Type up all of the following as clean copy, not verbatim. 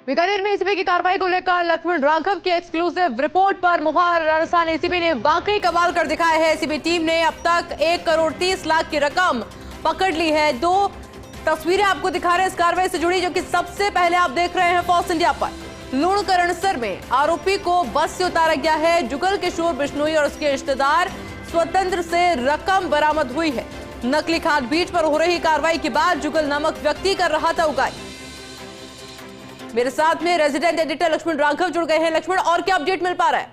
बीकानेर में एसीबी की कार्रवाई को लेकर लक्ष्मण राघव की एक्सक्लूसिव रिपोर्ट पर मुहर। राजस्थान एसीबी ने वाकई कमाल कर दिखाया है। एसीबी टीम ने अब तक 1 करोड़ 30 लाख की रकम पकड़ ली है। 2 तस्वीरें आपको दिखा रहे हैं इस कार्रवाई से जुड़ी, जो कि सबसे पहले आप देख रहे हैं फॉक्स इंडिया पर। लूणकरणसर में आरोपी को बस से उतारा गया है। जुगल किशोर बिश्नोई और उसके रिश्तेदार स्वतंत्र से रकम बरामद हुई है। नकली खाद बीज पर हो रही कार्रवाई के बाद जुगल नामक व्यक्ति कर रहा था उगाई। मेरे साथ में रेजिडेंट एडिटर लक्ष्मण राघव जुड़ गए हैं। लक्ष्मण, और क्या अपडेट मिल पा रहा है?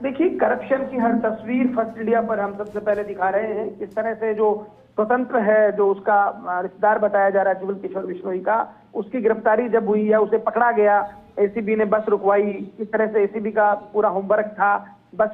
देखिए, करप्शन की हर तस्वीर फर्स्ट इंडिया पर हम सबसे पहले दिखा रहे हैं। किस तरह से जो स्वतंत्र है, जो उसका रिश्तेदार बताया जा रहा है जुगल किशोर बिश्नोई का, उसकी गिरफ्तारी जब हुई या उसे पकड़ा गया, एसीबी ने बस रुकवाई। किस तरह से एसीबी का पूरा होमवर्क था, बस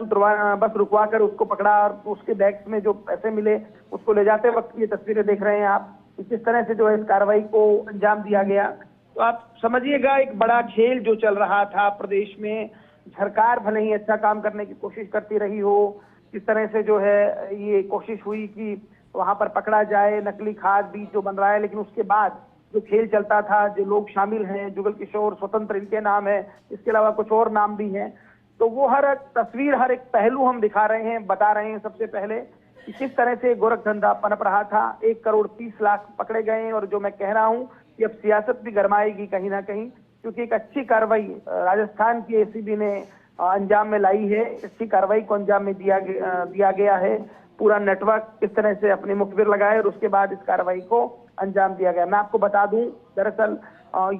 रुकवा कर उसको पकड़ा और उसके बैग्स में जो पैसे मिले उसको ले जाते वक्त ये तस्वीरें देख रहे हैं आप। किस तरह से जो है इस कार्रवाई को अंजाम दिया गया, तो आप समझिएगा एक बड़ा खेल जो चल रहा था प्रदेश में। सरकार भले ही अच्छा काम करने की कोशिश करती रही हो, किस तरह से जो है ये कोशिश हुई कि वहां पर पकड़ा जाए नकली खाद बीज जो बन रहा है, लेकिन उसके बाद जो खेल चलता था, जो लोग शामिल हैं, जुगल किशोर, स्वतंत्र इनके नाम है, इसके अलावा कुछ और नाम भी हैं, तो वो हर तस्वीर, हर एक पहलू हम दिखा रहे हैं, बता रहे हैं सबसे पहले कि किस तरह से गोरख धंधा पनप रहा था। 1 करोड़ 30 लाख पकड़े गए। और जो मैं कह रहा हूं कि अब सियासत भी गरमाएगी कहीं ना कहीं, क्योंकि एक अच्छी कार्रवाई राजस्थान की एसीबी ने अंजाम में लाई है। अच्छी कार्रवाई को अंजाम में दिया गया है। पूरा नेटवर्क किस तरह से अपने मुखबिर लगाए और उसके बाद इस कार्रवाई को अंजाम दिया गया। मैं आपको बता दूं, दरअसल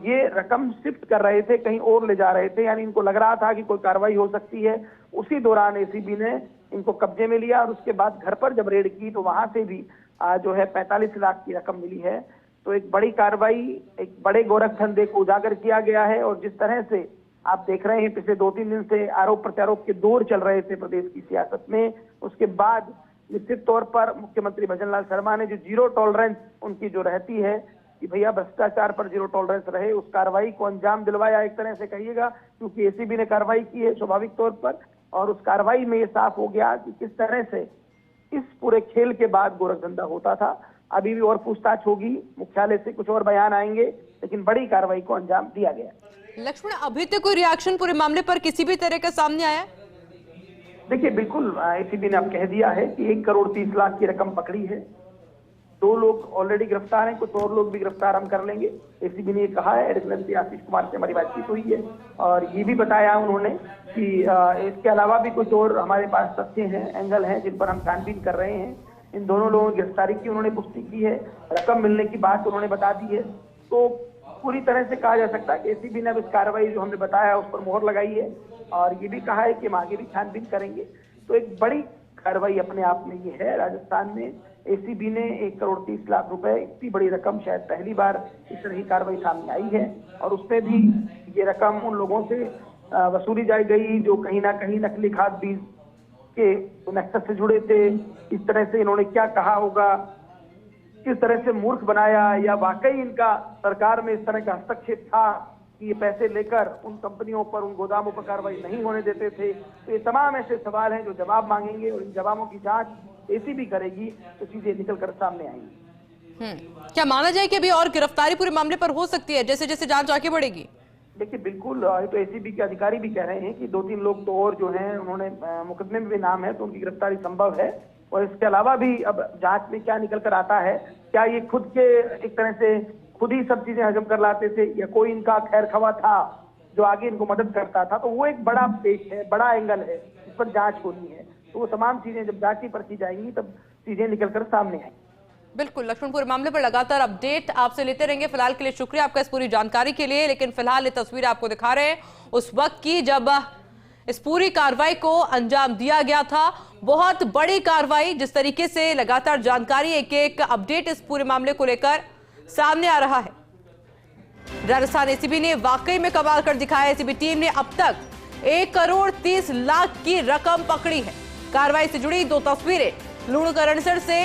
ये रकम शिफ्ट कर रहे थे, कहीं और ले जा रहे थे, यानी इनको लग रहा था कि कोई कार्रवाई हो सकती है। उसी दौरान एसीबी ने इनको कब्जे में लिया और उसके बाद घर पर जब रेड की तो वहां से भी जो है 45 लाख की रकम मिली है। तो एक बड़ी कार्रवाई, एक बड़े गोरख धंधे को उजागर किया गया है। और जिस तरह से आप देख रहे हैं पिछले 2-3 दिन से आरोप प्रत्यारोप के दौर चल रहे थे प्रदेश की सियासत में, उसके बाद निश्चित तौर पर मुख्यमंत्री भजनलाल शर्मा ने जो जीरो टॉलरेंस उनकी जो रहती है कि भैया भ्रष्टाचार पर जीरो टॉलरेंस रहे, उस कार्रवाई को अंजाम दिलवाया एक तरह से कहिएगा, क्योंकि एसीबी ने कार्रवाई की है स्वाभाविक तौर पर। और उस कार्रवाई में ये साफ हो गया कि किस तरह से इस पूरे खेल के बाद गोरख धंधा होता था। अभी भी और पूछताछ होगी, मुख्यालय से कुछ और बयान आएंगे, लेकिन बड़ी कार्रवाई को अंजाम दिया गया। लक्ष्मण, अभी तक कोई रिएक्शन पूरे मामले पर किसी भी तरह का सामने आया? देखिए, बिल्कुल एसीबी ने अब कह दिया है कि 1 करोड़ 30 लाख की रकम पकड़ी है। 2 लोग ऑलरेडी गिरफ्तार हैं, कुछ और लोग भी गिरफ्तार हम कर लेंगे। एसीबी ने कहा है। एडिशनल एसपी आशीष कुमार से हमारी बातचीत हुई है और ये भी बताया उन्होंने कि इसके अलावा भी कुछ और हमारे पास तथ्य हैं, एंगल हैं, जिन पर हम छानबीन कर रहे हैं। इन दोनों लोगों की गिरफ्तारी की उन्होंने पुष्टि की है, रकम मिलने की बात उन्होंने बता दी है। तो पूरी तरह से कहा जा सकता है कि एसीबी ने अब इस कार्रवाई जो हमने बताया उस पर मोहर लगाई है और ये भी कहा है कि हम आगे भी छानबीन करेंगे। तो एक बड़ी कार्रवाई अपने आप में ये है। राजस्थान में एसीबी ने 1 करोड़ 30 लाख रुपए, इतनी बड़ी रकम शायद पहली बार इस तरह की कार्रवाई सामने आई है। और उसमें भी ये रकम उन लोगों से वसूली जाई गई जो कहीं ना कहीं नकली खाद बीज के नेक्सस से जुड़े थे। इस तरह से इन्होंने क्या कहा होगा, किस तरह से मूर्ख बनाया, या वाकई इनका सरकार में इस तरह का हस्तक्षेप था कि ये पैसे लेकर उन कंपनियों पर, उन गोदामों पर कार्रवाई नहीं होने देते थे। तो ये तमाम ऐसे सवाल हैं जो जवाब मांगेंगे और इन जवाबों की जांच एसीबी करेगी तो चीजें निकल कर सामने आएंगी। क्या माना जाए कि अभी और गिरफ्तारी पूरे मामले पर हो सकती है जैसे जैसे जांच आगे बढ़ेगी? देखिए, बिल्कुल, ये तो एसीबी के अधिकारी भी कह रहे हैं कि 2-3 लोग तो और जो हैं उन्होंने मुकदमे में भी नाम है, तो उनकी गिरफ्तारी संभव है। और इसके अलावा भी अब जांच में क्या निकल कर आता है, क्या ये खुद के एक तरह से खुद ही सब चीजें हजम कर लाते थे या कोई इनका खैर खवा था जो आगे इनको मदद करता था, तो वो एक बड़ा पेश है, बड़ा एंगल है, इस पर जांच होनी है। तो वो तमाम चीजें जब जांच ही परखी जाएंगी तब चीजें निकल कर सामने आएंगी। बिल्कुल लक्ष्मण, पूरे मामले पर लगातार अपडेट आपसे लेते रहेंगे। फिलहाल के लिए शुक्रिया आपका इस पूरी जानकारी के लिए। लेकिन फिलहाल ये तस्वीर आपको दिखा रहे हैं उस वक्त की जब इस पूरी कार्रवाई को अंजाम दिया गया था। बहुत बड़ी कार्रवाई, जिस तरीके से लगातार जानकारी, एक एक अपडेट इस पूरे मामले को लेकर सामने आ रहा है। राजस्थान एसीबी ने वाकई में कमाल कर दिखाया। एसीबी टीम ने अब तक 1 करोड़ 30 लाख की रकम पकड़ी है। कार्रवाई से जुड़ी 2 तस्वीरें लूणकरणसर से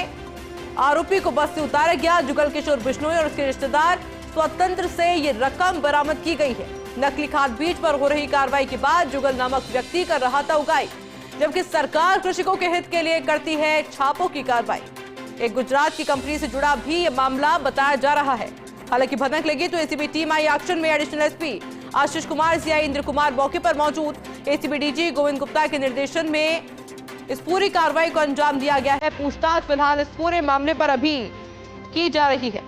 आरोपी को बस से उतारा गया। जुगल किशोर बिश्नोई और उसके रिश्तेदार स्वतंत्र से ये रकम बरामद की गई है। नकली खाद बीज पर हो रही कार्रवाई के बाद जुगल नामक व्यक्ति कर रहा था उगाई, जबकि सरकार कृषकों के हित के लिए करती है छापों की कार्रवाई। एक गुजरात की कंपनी से जुड़ा भी ये मामला बताया जा रहा है। हालांकि भनक लगी तो एसीबी टीम आई एक्शन में। Additional SP Ashish Kumar, CI Indra Kumar मौके पर मौजूद। एसीबी डीजी गोविंद गुप्ता के निर्देशन में इस पूरी कार्रवाई को अंजाम दिया गया है। पूछताछ फिलहाल इस पूरे मामले पर अभी की जा रही है।